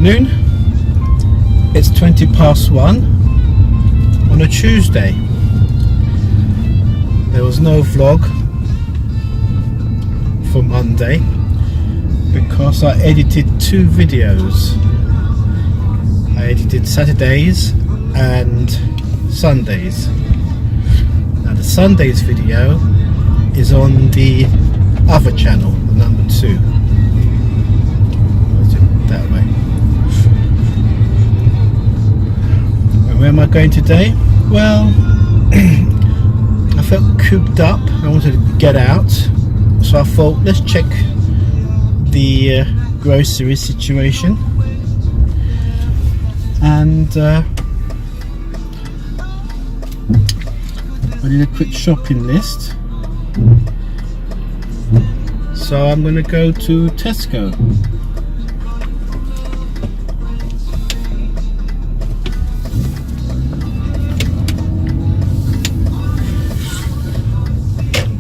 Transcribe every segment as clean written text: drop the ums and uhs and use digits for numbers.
afternoon. It's 1:20 on a Tuesday. There was no vlog for Monday because I edited two videos. I edited Saturdays and Sundays. Now the Sundays video is on the other channel, the number 2. That way. And where am I going today? Well, I felt cooped up. I wanted to get out, so I thought let's check the grocery situation. And I did a quick shopping list. So I'm going to go to Tesco.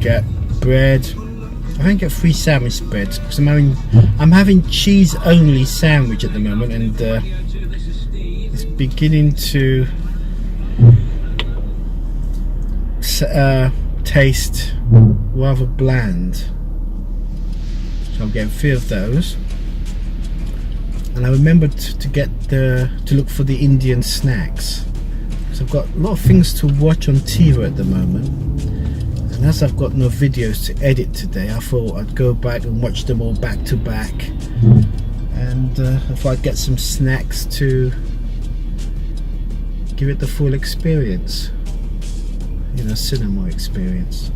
Get bread. I think get 3 sandwich breads because I'm having cheese only sandwich at the moment, and it's beginning to taste rather bland. So I'll get 3 of those, and I remembered to get to look for the Indian snacks because I've got a lot of things to watch on TV at the moment. And as I've got no videos to edit today, I thought I'd go back and watch them all back to back. And if I'd get some snacks to give it the full experience, you know, cinema experience.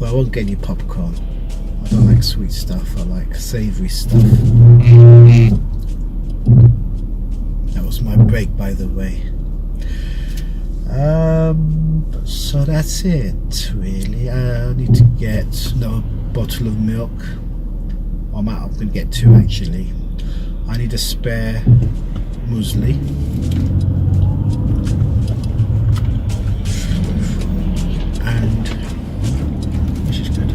Well, I won't get any popcorn. I don't like sweet stuff, I like savoury stuff. That was my break, by the way. So that's it really. I need to get another bottle of milk. I'm going to get 2 actually. I need a spare muesli. And which is good.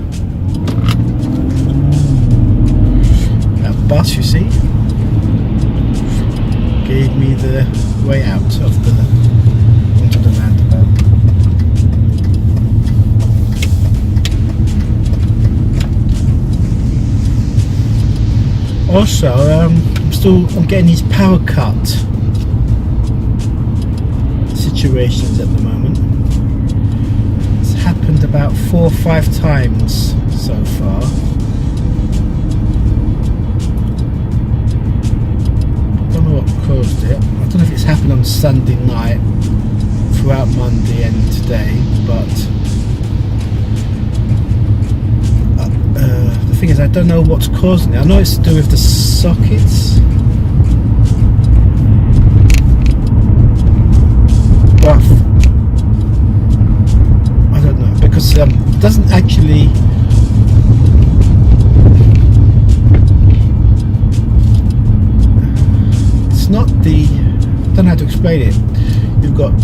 That bus, you see, gave me the way out of the roundabout. Also, I'm getting these Powercut situations at the moment. It's happened about 4 or 5 times so far. I don't know what caused it. I don't know if it's happened on Sunday night, throughout Monday and today, but the thing is I don't know what's causing it. I know it's to do with the sockets, but I don't know, because it doesn't actually it's not the, I don't know how to explain it. You've got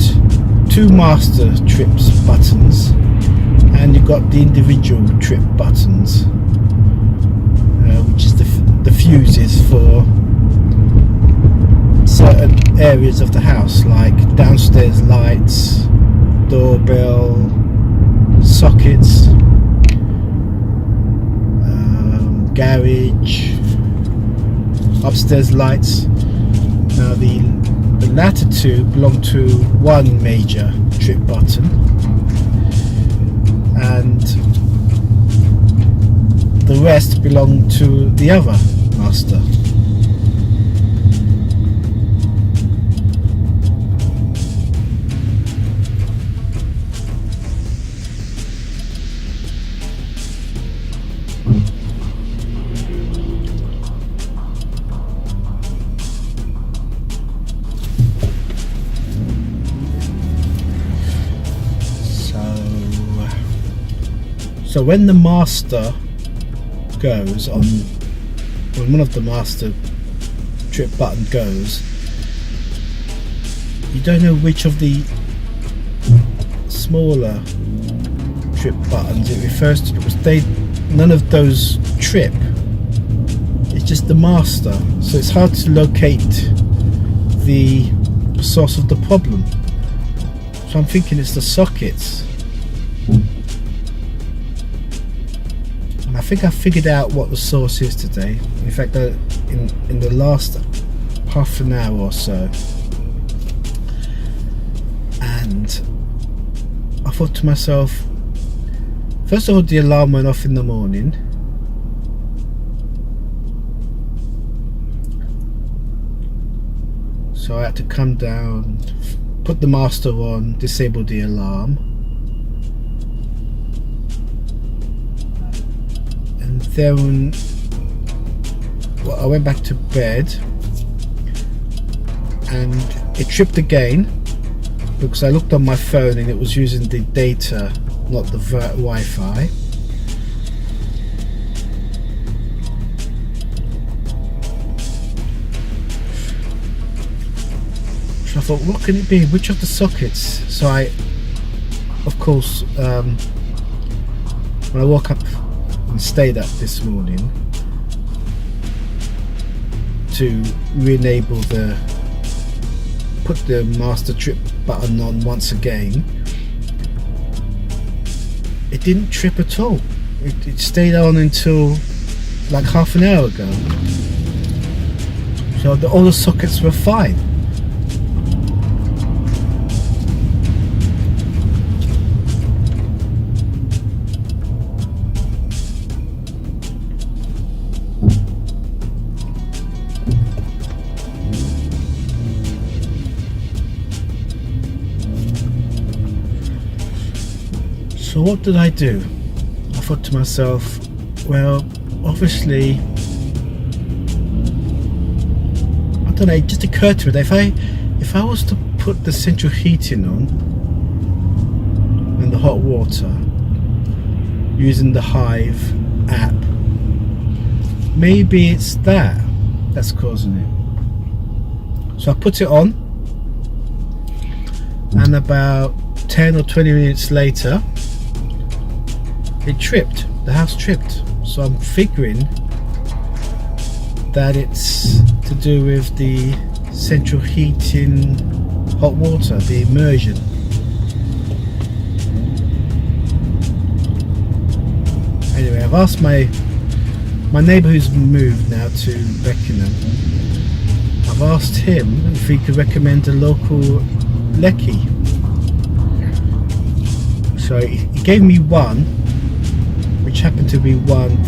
2 master trips buttons, and you've got the individual trip buttons, which is the fuses for certain areas of the house, like downstairs lights, doorbell, sockets, garage, upstairs lights. Now the latter 2 belong to one major trip button, and the rest belong to the other master. So when the master goes on, when one of the master trip button goes, you don't know which of the smaller trip buttons it refers to, because none of those trip. It's just the master, so it's hard to locate the source of the problem. So I'm thinking it's the sockets, and I think I figured out what the source is today. In fact, in the last half an hour or so, and I thought to myself, first of all, the alarm went off in the morning. So I had to come down, put the master on, disable the alarm, and then I went back to bed, and it tripped again because I looked on my phone and it was using the data, not the Wi-Fi. So I thought, what can it be? Which of the sockets? So I, of course, when I woke up and stayed up this morning to re-enable put the master trip button on once again, it didn't trip at all. It stayed on until like half an hour ago. So all the sockets were fine. So what did I do? I thought to myself, well, obviously, I don't know, it just occurred to me that if I was to put the central heating on and the hot water using the Hive app, maybe it's that's causing it. So I put it on, and about 10 or 20 minutes later, it tripped. The house tripped. So I'm figuring that it's to do with the central heating hot water, the immersion. Anyway, I've asked my neighbour who's moved now to Beckenham, I've asked him if he could recommend a local lecky. So he gave me one, which happened to be one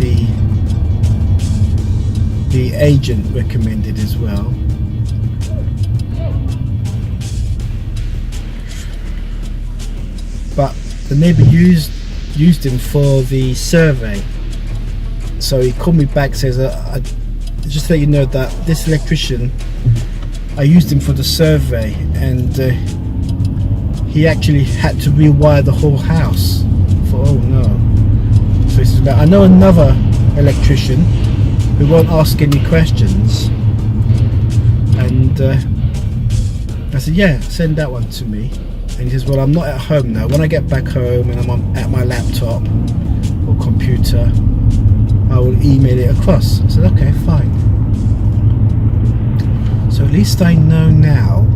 the agent recommended as well. But the neighbour used him for the survey. So he called me back, says, just to let you know that this electrician, I used him for the survey, and he actually had to rewire the whole house. I thought, oh no. So he says, I know another electrician who won't ask any questions, and I said, yeah, send that one to me. And he says, well, I'm not at home now. When I get back home and I'm at my laptop or computer, I will email it across. I said, okay, fine. So at least I know now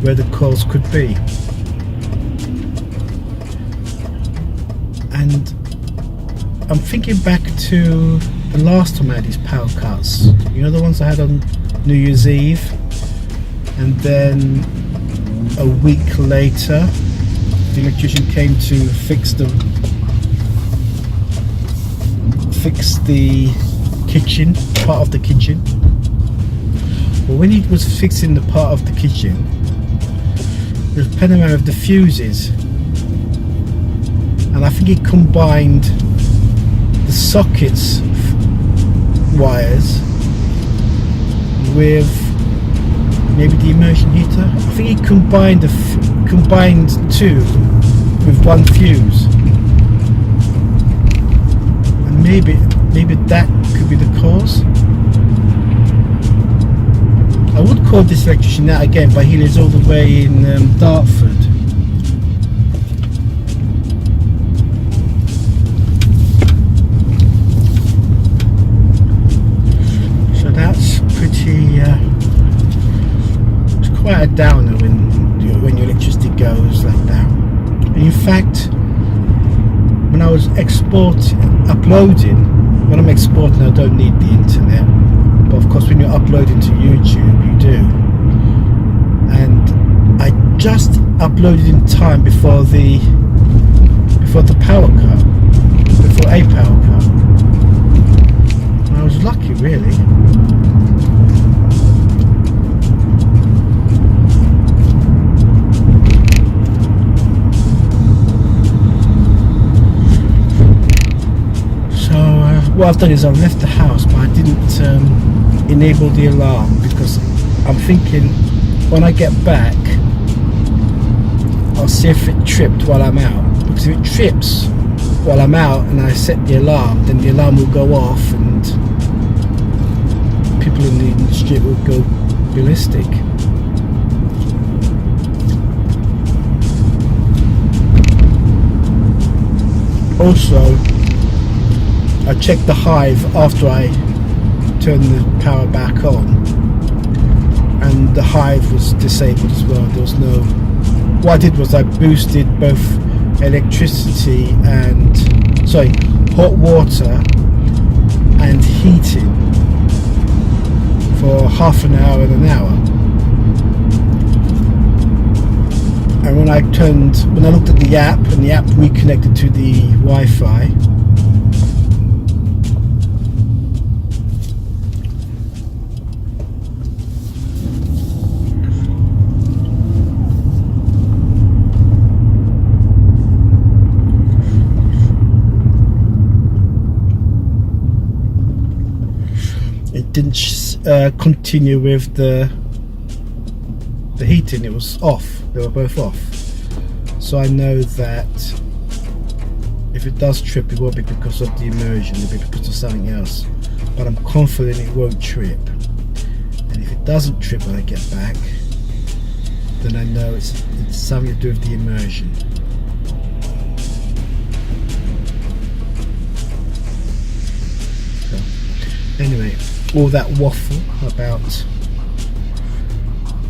where the cause could be. And I'm thinking back to the last time I had these power cuts, you know, the ones I had on New Year's Eve, and then a week later the electrician came to fix the kitchen, part of the kitchen. Well, when he was fixing the part of the kitchen, there was a panorama of the fuses, and I think he combined the sockets wires with maybe the immersion heater. I think he combined two with one fuse. maybe that could be the cause. I would call this electrician out again, but he lives all the way in Dartford. So that's pretty. It's quite a downer when your electricity goes like that. And in fact, when I was uploading, when I'm exporting, I don't need the internet. But of course, when you're uploading to YouTube, you do. And I just uploaded in time before the power cut, before a power cut. And I was lucky, really. What I've done is I've left the house, but I didn't enable the alarm because I'm thinking when I get back I'll see if it tripped while I'm out, because if it trips while I'm out and I set the alarm, then the alarm will go off and people in the street will go ballistic. Also, I checked the hive after I turned the power back on, and the hive was disabled as well. There was no. What I did was I boosted both electricity and hot water and heating for half an hour and an hour. And when I looked at the app, and the app reconnected to the Wi-Fi. Didn't continue with the heating. It was off. They were both off. So I know that if it does trip, it won't be because of the immersion, it'll be because of something else. But I'm confident it won't trip. And if it doesn't trip when I get back, then I know it's something to do with the immersion. So, anyway, all that waffle about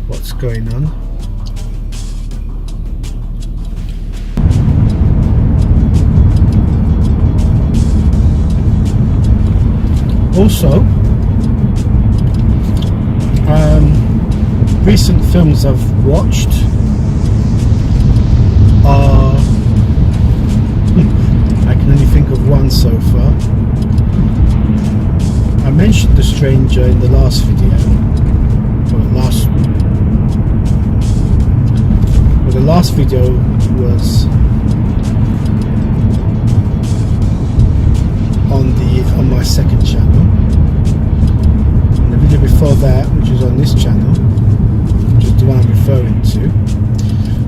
what's going on. Also, recent films I've watched are I can only think of one so far. I mentioned The Stranger in the last video, the last video was on my second channel, and the video before that, which was on this channel, which is the one I'm referring to,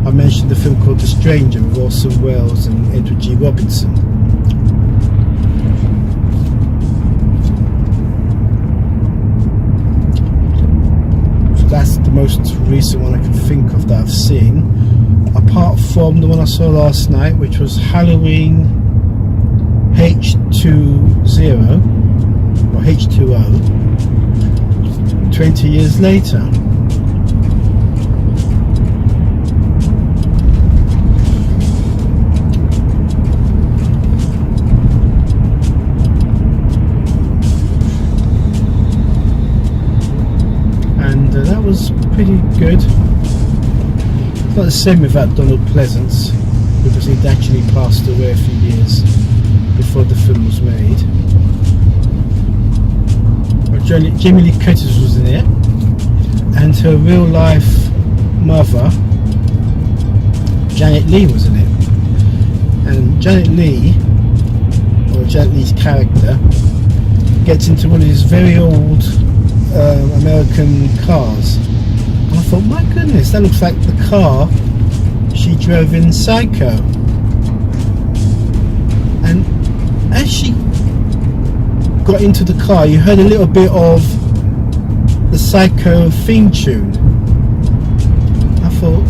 I mentioned the film called The Stranger with Orson Welles and Edward G. Robinson. That's the most recent one I can think of that I've seen, apart from the one I saw last night, which was Halloween H20 or H2O, 20 years later. That was pretty good. It's not the same without Donald Pleasance, because he'd actually passed away a few years before the film was made. But Jamie Lee Curtis was in it, and her real life mother, Janet Leigh, was in it. And Janet Leigh, or Janet Leigh's character, gets into one of these very old American cars, and I thought, my goodness, that looks like the car she drove in Psycho. And as she got into the car, you heard a little bit of the Psycho theme tune. I thought,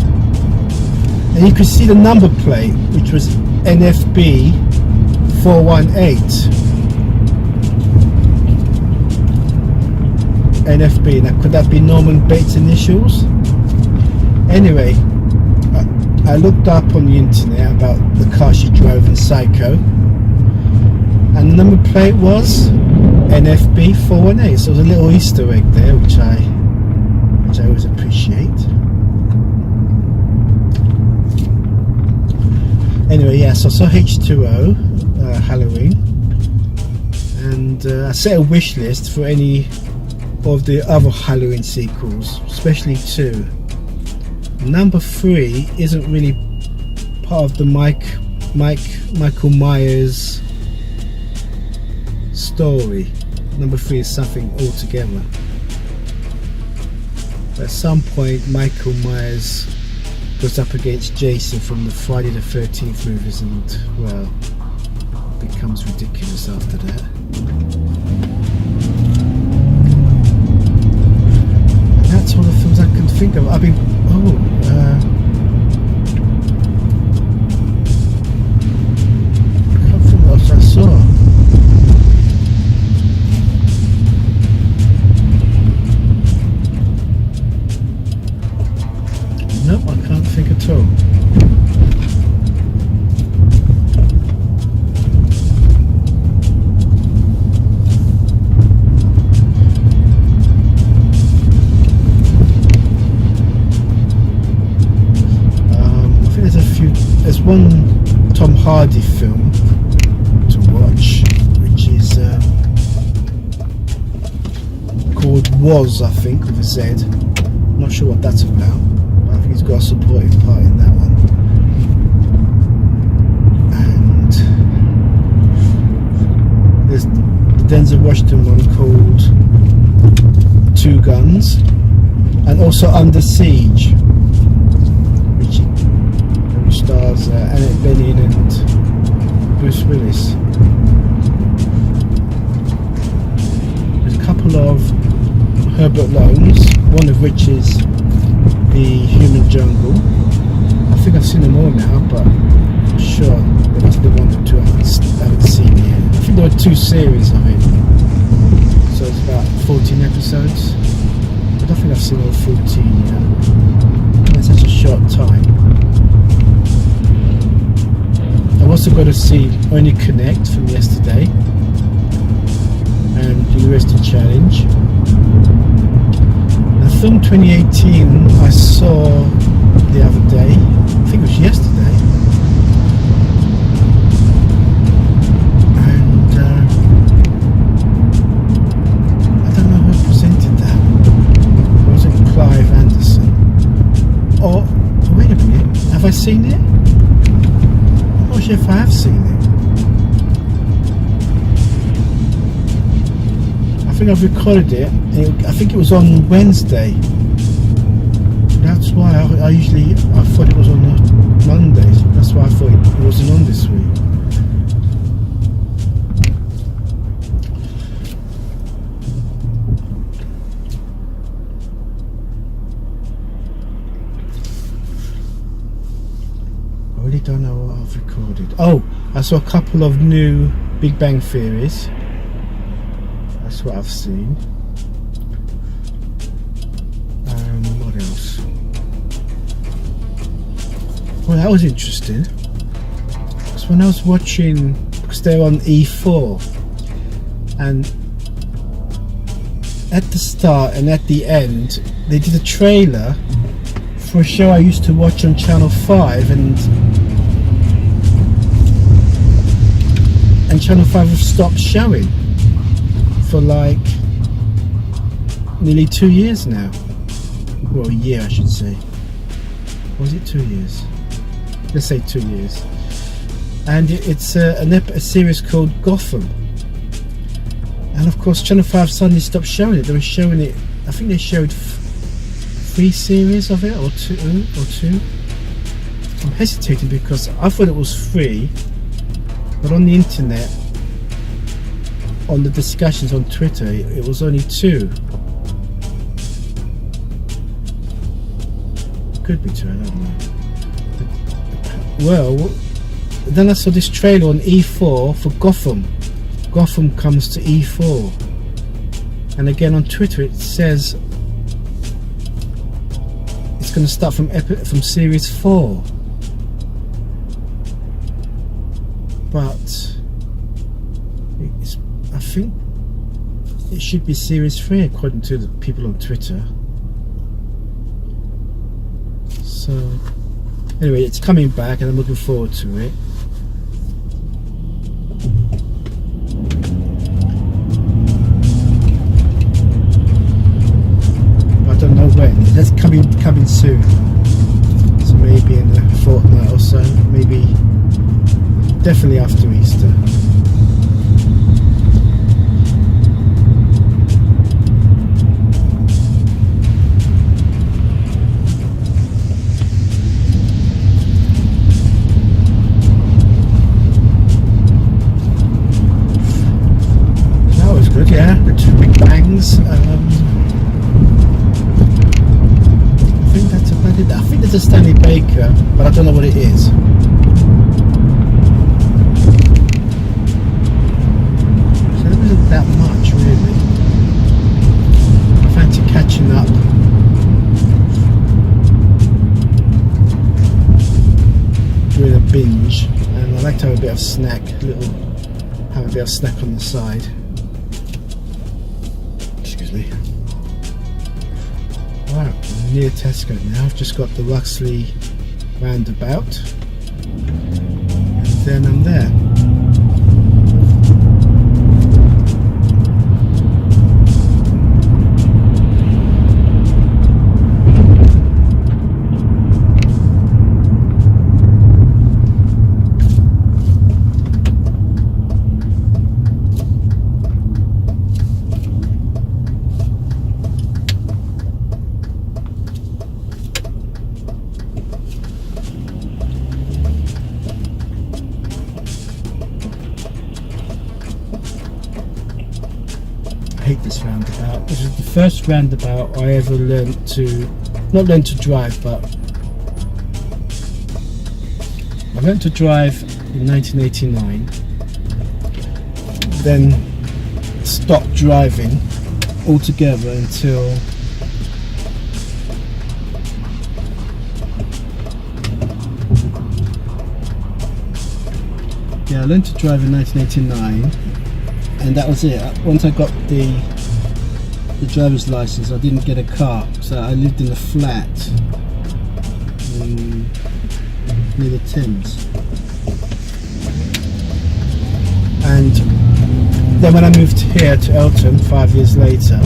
and you could see the number plate, which was NFB 418. NFB. Now, could that be Norman Bates' initials? Anyway, I looked up on the internet about the car she drove in Psycho, and the number plate was NFB 418. So there's a little Easter egg there, which I always appreciate. Anyway, yeah, so I saw H2O Halloween, and I set a wish list for any of the other Halloween sequels, especially 2. Number 3 isn't really part of the Michael Myers story. Number 3 is something altogether. At some point, Michael Myers goes up against Jason from the Friday the 13th movies, and well, becomes ridiculous after that. And that's all the films I can think of. I mean, I can't think what else I saw. Nope, I can't think at all. There's one Tom Hardy film to watch, which is called Was, I think, with a Z. Not sure what that's about, but I think he's got a supporting part in that one. And there's the Denzel Washington one called Two Guns, and also Under Siege, which stars Annette Bening and Bruce Willis. There's a couple of Herbert Loans, one of which is The Human Jungle. I think I've seen them all now, but I'm sure there must be one or two I haven't seen yet. I think there were 2 series of it, so it's about 14 episodes. I don't think I've seen all 14 yet. It's such a short time. I've also got to see Only Connect from yesterday and University Challenge. The film 2018 I saw the other day, I think it was yesterday, and I don't know who presented that. Was it Clive Anderson? Oh, wait a minute, have I seen it? I'm not sure if I have seen it. I think I've recorded it. I think it was on Wednesday. That's why I thought it was on Mondays. That's why I thought it wasn't on this week. I really don't know what I've recorded. Oh, I saw a couple of new Big Bang Theories. That's what I've seen. What else? Well, that was interesting. Because when I was watching, because they're on E4, and at the start and at the end, they did a trailer for a show I used to watch on Channel 5, and Channel 5 have stopped showing for like nearly 2 years now. Well, a year I should say. Or was it 2 years? Let's say 2 years. And it's a series called Gotham. And of course Channel 5 suddenly stopped showing it. They were showing it, I think they showed 3 series of it, or two. I'm hesitating because I thought it was free, but on the internet on the discussions on Twitter, it was only 2. Could be 2, I don't know. Well, then I saw this trailer on E4 for Gotham. Gotham comes to E4, and again on Twitter it says it's going to start from Series 4, but I think it should be Series 3 according to the people on Twitter. So anyway, it's coming back and I'm looking forward to it. But I don't know when. That's coming soon. So maybe in a fortnight or so. Maybe definitely after Easter. Yeah, the 2 big bangs. I think that's about it. I think there's a Stanley Baker, but I don't know what it is. So there isn't that much really. I fancy catching up. Doing a binge, and I like to have a bit of snack, have a bit of snack on the side. Wow, I'm near Tesco now. I've just got the Ruxley roundabout and then I'm there. This roundabout. This is the first roundabout I ever not learned to drive, but I learned to drive in 1989, then stopped driving altogether until I learned to drive in 1989. And that was it. Once I got the driver's license, I didn't get a car, so I lived in a flat near the Thames. And then when I moved here to Elton 5 years later,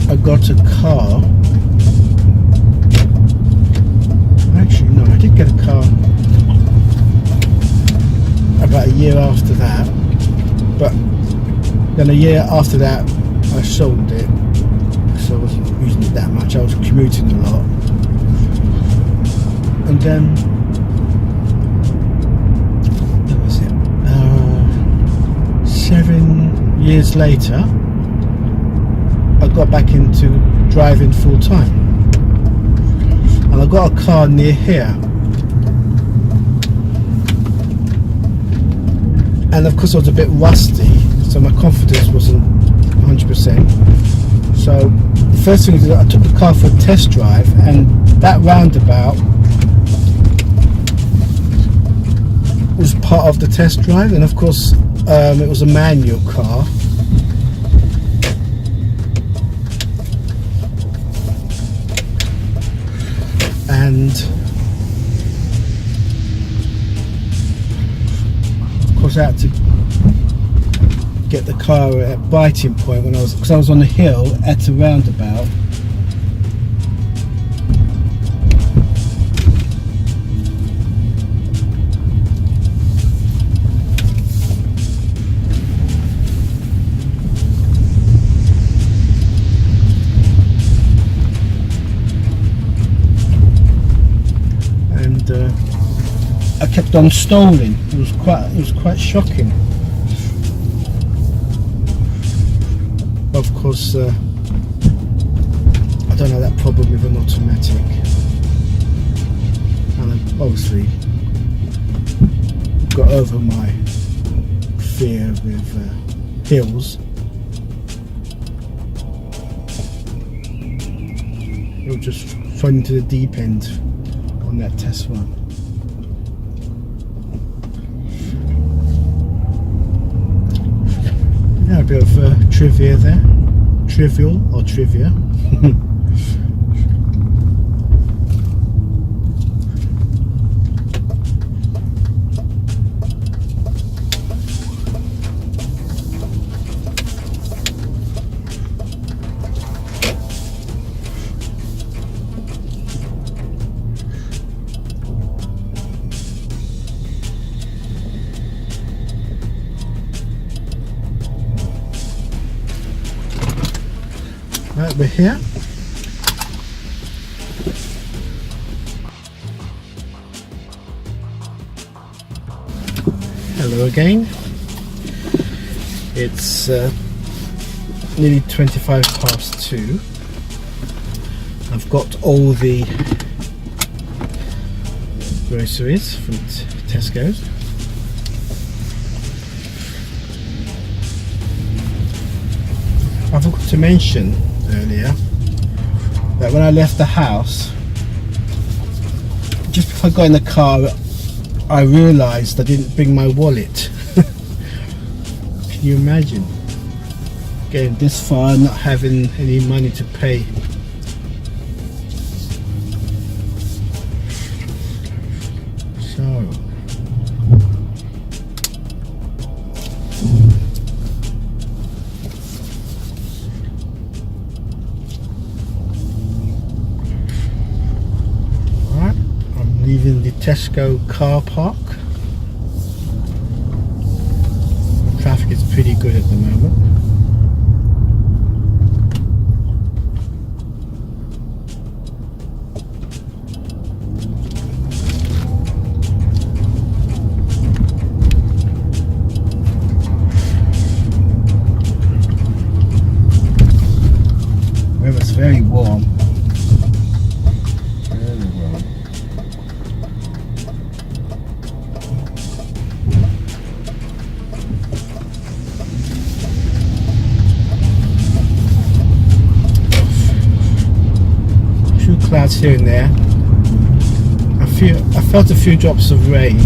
I got a car. Actually, no, I did get a car about a year after that, but then a year after that I sold it because I wasn't using it that much. I was commuting a lot, and then that was it. 7 years later I got back into driving full time, and I got a car near here. And of course I was a bit rusty, so my confidence wasn't 100%. So the first thing is that I took the car for a test drive, and that roundabout was part of the test drive. And of course it was a manual car. And I had to get the car at biting point because I was on the hill at a roundabout. And I kept on stalling. It was quite shocking. Of course, I don't have that problem with an automatic, and I've obviously got over my fear with hills. It'll just throw into the deep end on that test run. Yeah, a bit of trivia there. Trivial or trivia. Right, we're here. Hello again. It's nearly 2:25. I've got all the groceries from Tesco's. I forgot to mention earlier that when I left the house, just before I got in the car, I realised I didn't bring my wallet. Can you imagine getting this far and not having any money to pay? So leaving the Tesco car park. Traffic is pretty good at the moment. Weather's very warm. Clouds here and there. I felt a few drops of rain.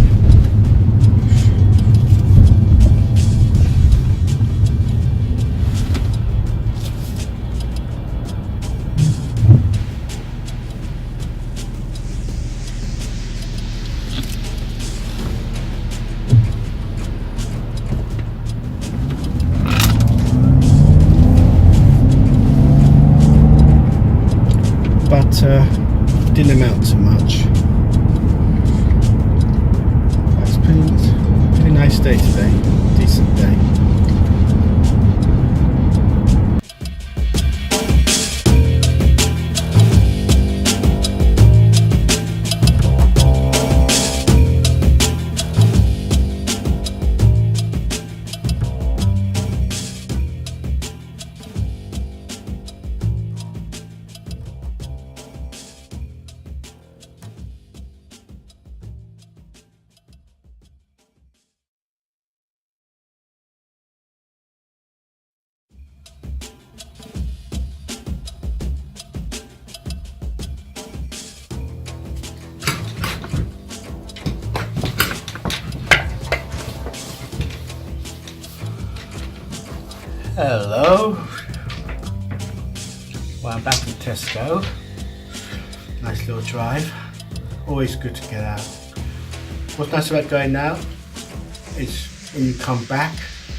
But didn't amount to much. It's a pretty nice day today, decent day. Hello. Well, I'm back in Tesco. Nice little drive. Always good to get out. What's nice about going now is when you come back,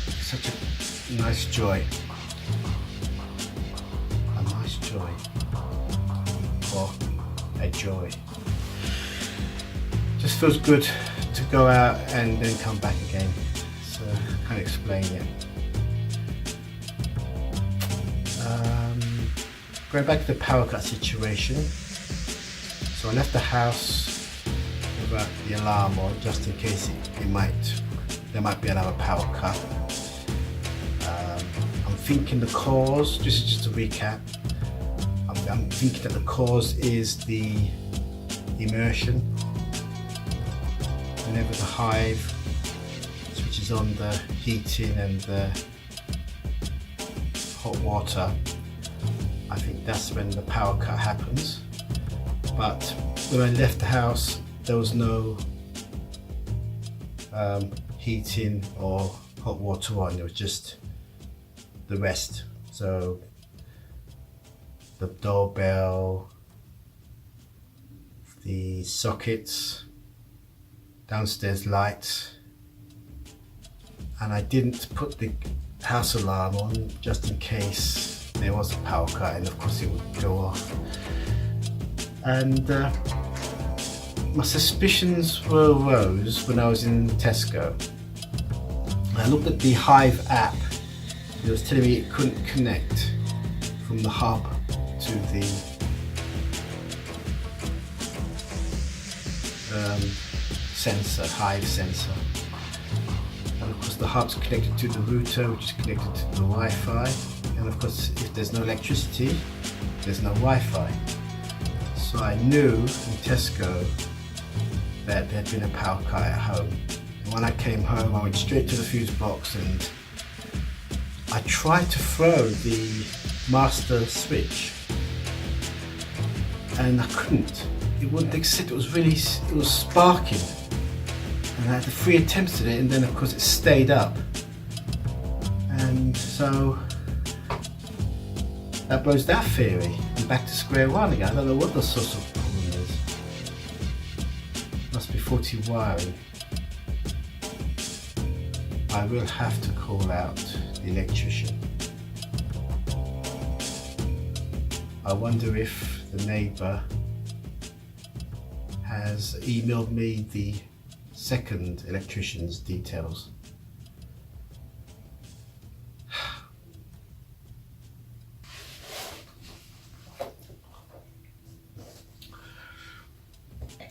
it's such a nice joy. A nice joy. Or a joy. Just feels good to go out and then come back again. So I can't explain it. Going back to the Powercut situation. So I left the house leave the alarm on just in case there might be another power cut. I'm thinking the cause, just to recap, I'm thinking that the cause is the immersion. Whenever the hive switches on the heating and the hot water, I think that's when the power cut happens. But when I left the house, there was no heating or hot water on. It was just the rest. So the doorbell, the sockets, downstairs lights, and I didn't put the house alarm on just in case there was a power cut, and of course it would go off. And my suspicions arose when I was in Tesco. I looked at the Hive app. It was telling me it couldn't connect from the hub to the sensor, Hive sensor. And of course the hub's connected to the router, which is connected to the Wi-Fi. And of course if there's no electricity, there's no Wi-Fi. So I knew in Tesco that there had been a power cut at home. And when I came home, I went straight to the fuse box and I tried to throw the master switch and I couldn't. It wouldn't accept. It was sparking. And I had 3 attempts at it, and then of course it stayed up. And so that blows that theory. I'm back to square one again. I don't know what the source of the problem is. Must be faulty wiring. I will have to call out the electrician. I wonder if the neighbour has emailed me the second electrician's details.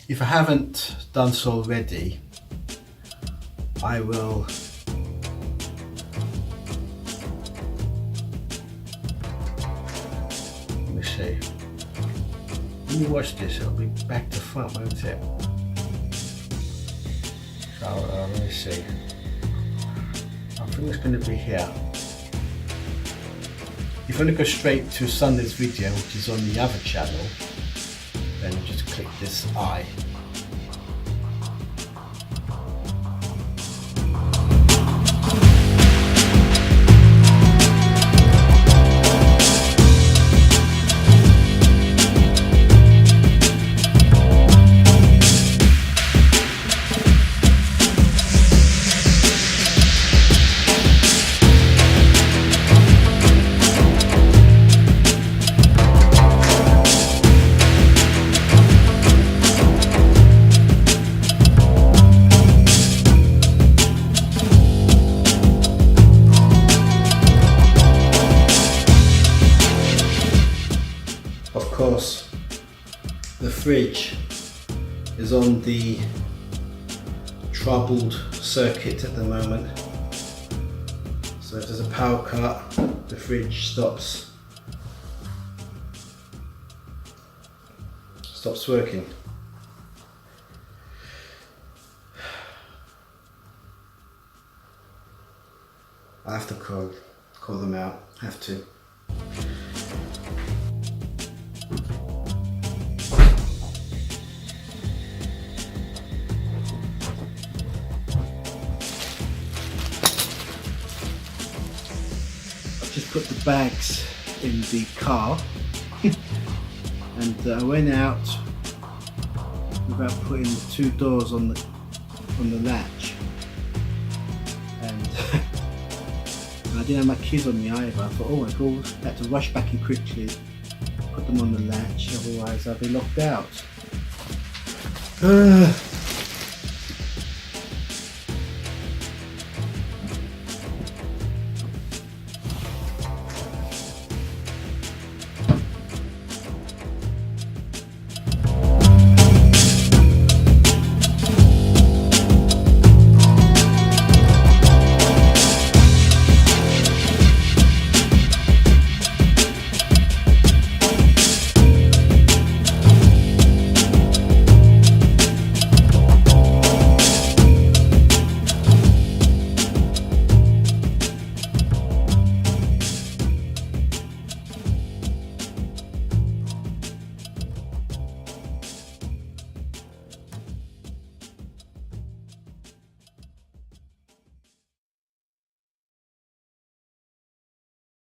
If I haven't done so already, I will let me see. When you watch this, it'll be back to front, won't it? So let me see. I think it's going to be here. If you want to go straight to Sunday's video, which is on the other channel, then just click this eye. Of course, the fridge is on the troubled circuit at the moment. So if there's a power cut, the fridge stops working. I have to call them out. Have to. Just put the bags in the car and I went out without putting the 2 doors on the latch, and I didn't have my keys on me either. I thought, oh my god, I had to rush back in quickly, put them on the latch, otherwise I'd be locked out.